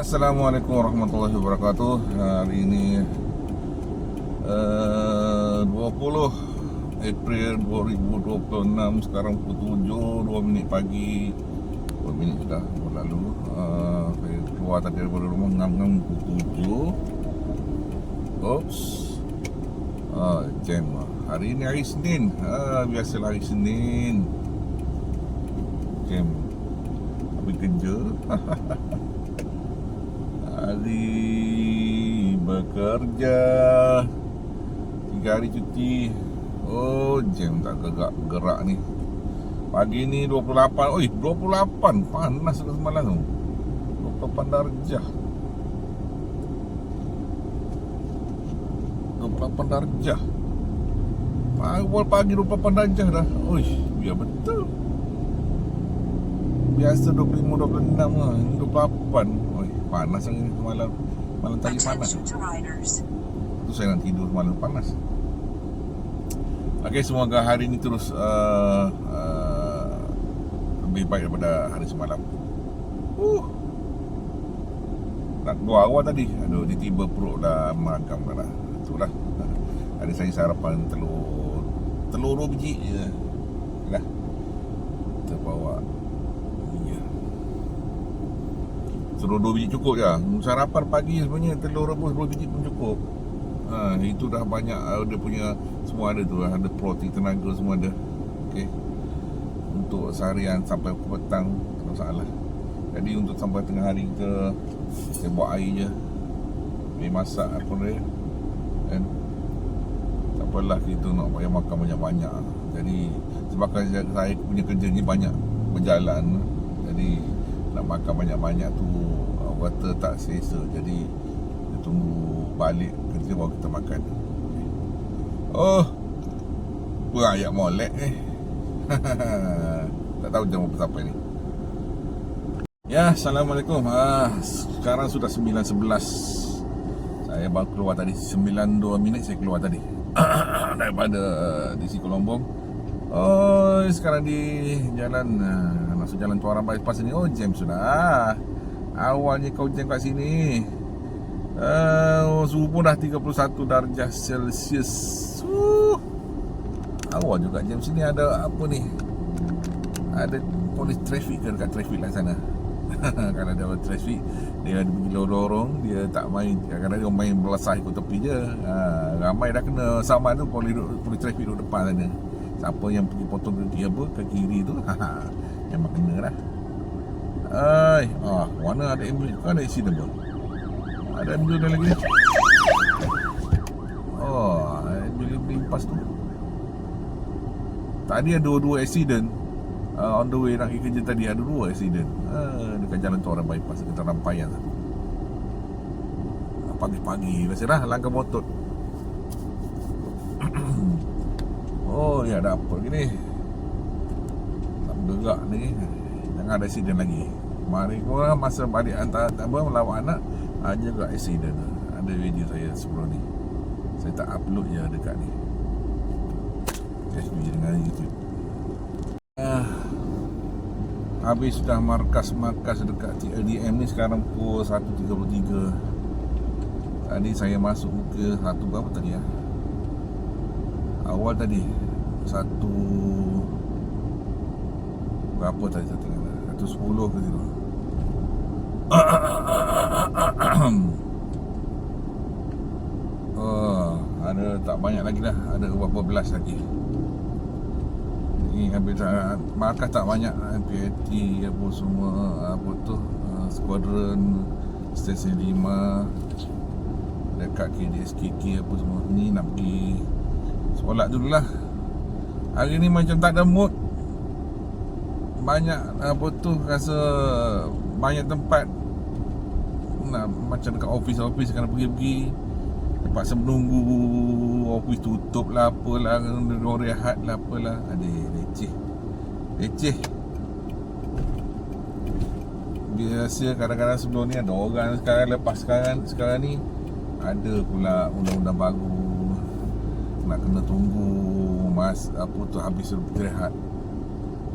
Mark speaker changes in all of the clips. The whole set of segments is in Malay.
Speaker 1: Assalamualaikum warahmatullahi wabarakatuh. Hari ini 20 April 2026. Sekarang pukul 7 2 minit pagi. 2 minit sudah berlalu. Saya keluar tadi daripada rumah ngam-ngam pukul 7. Oops. Jam. Hari ini hari Senin. Biasalah hari Senin. Jam. Habis kerja. Hari bekerja 3 hari cuti. Jam tak gerak ni. Pagi ni 28. 28. Panas ke semalam tu. 28 darjah. 28 darjah. Awal pagi 28 darjah dah. Biar betul. Biasa 25, 26 lah. 28. Panas lagi semalam. Malam tadi panas. Tu saya nak tidur semalam panas. Okey, semoga hari ni terus lebih baik daripada hari semalam. Nak keluar awal tadi. Aduh, tiba-tiba perut dah meragam dah. Itulah. Hari saya sarapan telur 2 biji je. Dah. Kita bawa. Telur 2 biji cukup je. Sarapan pagi sebenarnya telur rebus 2 biji pun cukup. Itu dah banyak. Dia punya semua ada tu. Ada protein, tenaga semua ada. Okey. Untuk seharian sampai petang tak masalah. Jadi untuk sampai tengah hari saya buat air je. Air masak apa dia. Kan? Tak apalah kita nak payah makan banyak-banyak. Jadi sebabkan saya punya kerja ni banyak berjalan. Jadi nak makan banyak-banyak tu kata tak selesa. Jadi kita tunggu balik kerja baru kita makan. Berayak molek tak tahu jam berapa sampai ni. Ya, Assalamualaikum. Sekarang sudah 9.11. Saya baru keluar tadi 9.2 minit saya keluar tadi daripada DC Kolombong. Sekarang di jalan masuk jalan Tuaran Bypass ni. Jam sudah. Awalnya kau jam kat sini. Suhu pun dah 31 darjah Celsius. Awal juga jam sini ada apa ni? Ada polis trafik ke dekat trafik lah sana. Kalau ada trafik, dia ada pergi lorong, dia tak main. Kadang-kadang dia main belasah ikut tepi je. Ramai dah kena saman tu, polis trafik duduk depan sana. Siapa yang pergi potong ke kiri tu, memang kena lah. Mana ada ambulans? Kan ada accident pun. Ada ambulans lagi. Ambulans limpas tu. Tadi ada dua accident. On the way nak pergi kerja tadi ada 2 accident. Dekat jalan Tuaran Bypass, dekat Rampayan tu. Pagi-pagi biasalah langkah motor. Ya ada apa lagi ni? Tak bergerak ni. Jangan ada accident lagi. Mari korang masa balik hantar melawat anak, juga accident. Ada video saya sebelum ni. Saya tak upload je dekat ni FB dengan YouTube. Habis sudah markas dekat TLDM ni. Sekarang pukul 1.33. Tadi saya masuk ke satu berapa tadi ya? Awal tadi berapa tadi saya tengok 110 ke situ. Ada tak banyak lagi dah. Ada berapa belas lagi. Ni habis markas tak banyak. PAT apa semua. Apa tu, Squadron Stesen 5 dekat KDSKK apa semua. Ni nak pergi solat dululah. Hari ni macam tak ada mood. Banyak apa tu, rasa banyak tempat nak, macam dekat office kena pergi-pergi. Terpaksa menunggu office tutup lah, apalah, orang rehat lah, apalah. Leceh. Biasa kadang-kadang sebelum ni ada orang. Sekarang ni ada pula undang-undang baru. Nak kena tunggu habis rehat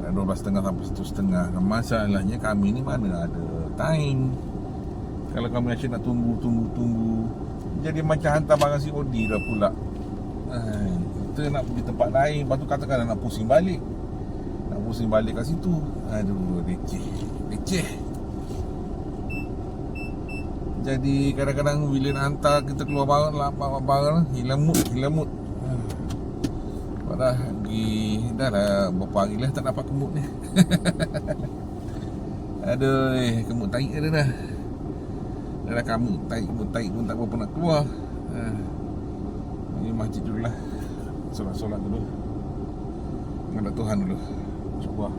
Speaker 1: 12.30 sampai 1.30. Masalahnya kami ni mana ada time. Kalau kami asyik nak tunggu, jadi macam hantar barang COD dah pula. Kita nak pergi tempat lain, lepas tu katakan nak pusing balik kat situ. Aduh, leceh. Jadi kadang-kadang bila nak hantar kita keluar barang hilang mood. Dah lah berapa hari lah tak dapat kemut ni. Aduh, kemut tarik dia dah. Dah kemut tarik pun tak berapa nak keluar. Pergi masjid dulu lah, solat dulu, menghadap Tuhan dulu. Cuba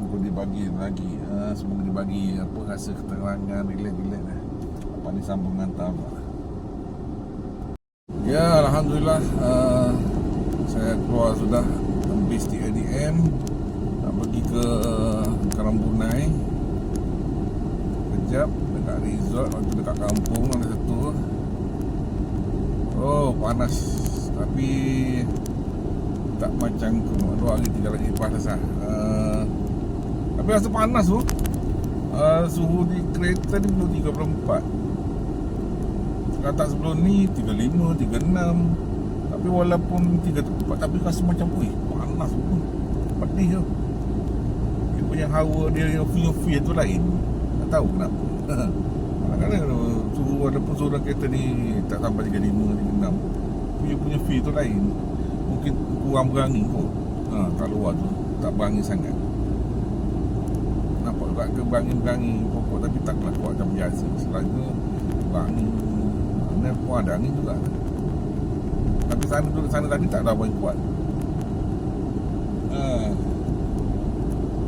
Speaker 1: semoga dibagi lagi, semoga dibagi apa rasa keterangan, relax lah. Apa ni sambung hantar pula. Ya, Alhamdulillah, saya keluar sudah habis di ADM, nak pergi ke Karambunai. Kejap dekat resort, waktu dekat kampung ada satu. Oh, panas. Tapi tak macam 2 hari 3 hari lepas lah. Tapi rasa panas tu. Suhu di kereta ni belum 34. Kata sebelum ni 35, 36. Tapi walaupun 34, tapi rasa macam panas pun. Pedih tu. Dia punya hawa dia, yang feel tu lain. Tak tahu kenapa. Kadang-kadang suhu, walaupun suhu dalam kereta ni tak sampai 35, 36, punya feel tu lain. Mungkin kurang berangin kot. Kat luar tu tak berangin sangat. Nampak juga ke berangin pokok, tapi taklah kuat macam biasa. Selalunya berangin, pun ada angin juga. Tapi sana tadi tak ada berangin kuat.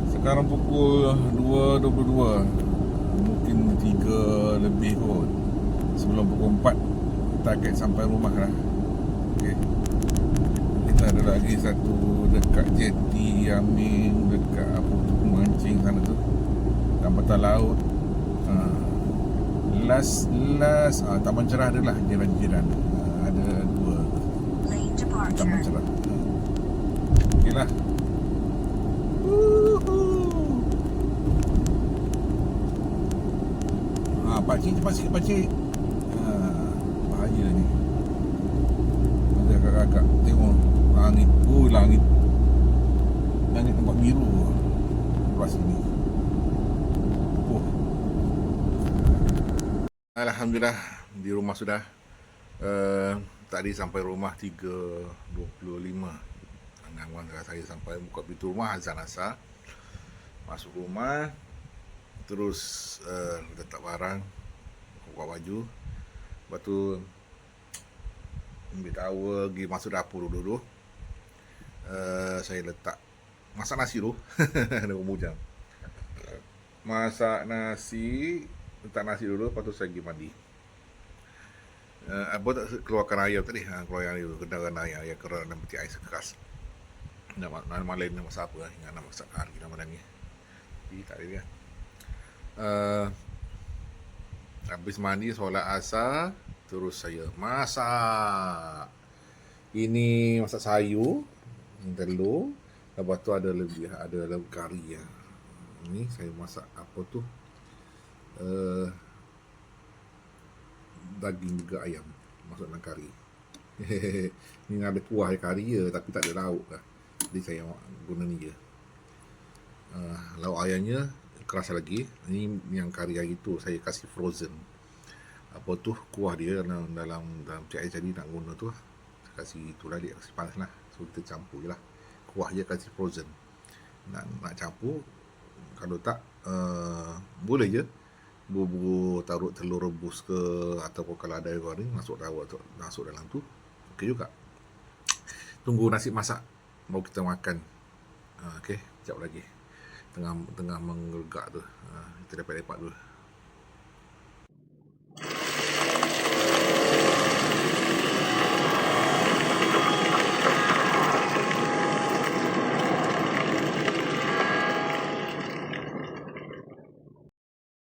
Speaker 1: Sekarang pukul 2.22, mungkin 3 lebih kot. Sebelum pukul 4 target sampai rumah lah. Okay. Kita ada lagi satu dekat jeti Yamin, dekat apa tu, Mancing sana tu, Tambatan Laut. Last Taman Cerah adalah jiran-jiran. Ada 2 Taman Cerah. Okey lah. Pakcik, cepat sikit pakcik. Bahaya ni. Ada kakak-kakak tengok langit. Langit nampak biru sebelah sini. Alhamdulillah, di rumah sudah. Tadi sampai rumah 3.25. Angan saya sampai buka pintu rumah, azan asar. Masuk rumah, terus letak barang, buka baju. Lepas tu ambil towel, pergi masuk dapur dulu. Saya letak masak nasi dulu. Ada bujang. Masak nasi, letak nasi dulu, lepas tu saya pergi mandi. Keluarkan air tadi, keluarkan air dulu, kenakan air keran dan peti air sekeras. Nama lain nama siapa, ingat nama masakan kita nama ni. Tak ada kan. Habis mandi, solat asar, terus saya masak. Ini masak sayur, telur, lepas tu ada kari ya. Ini saya masak apa tu? Daging juga ayam masuk dalam kari. Ini ada kuah kari ya, tapi tak ada lauk lah. Jadi saya guna ni je. Lauk ayamnya keras lagi. Ini yang kari hari tu saya kasih frozen. Apa tu kuah dia dalam cik air tadi nak guna tu. Saya kasih tu lah, dia kasih panas lah. So kita campur je lah. Kuah je kasih frozen. Nak campur, kalau tak boleh je bubur taruh telur rebus ke, ataupun kalau ada air goreng masuk dalam tu. Okey juga. Tunggu nasi masak baru kita makan. Okey, sekejap lagi. Tengah menggelegak tu. Kita lepak-lepak dulu.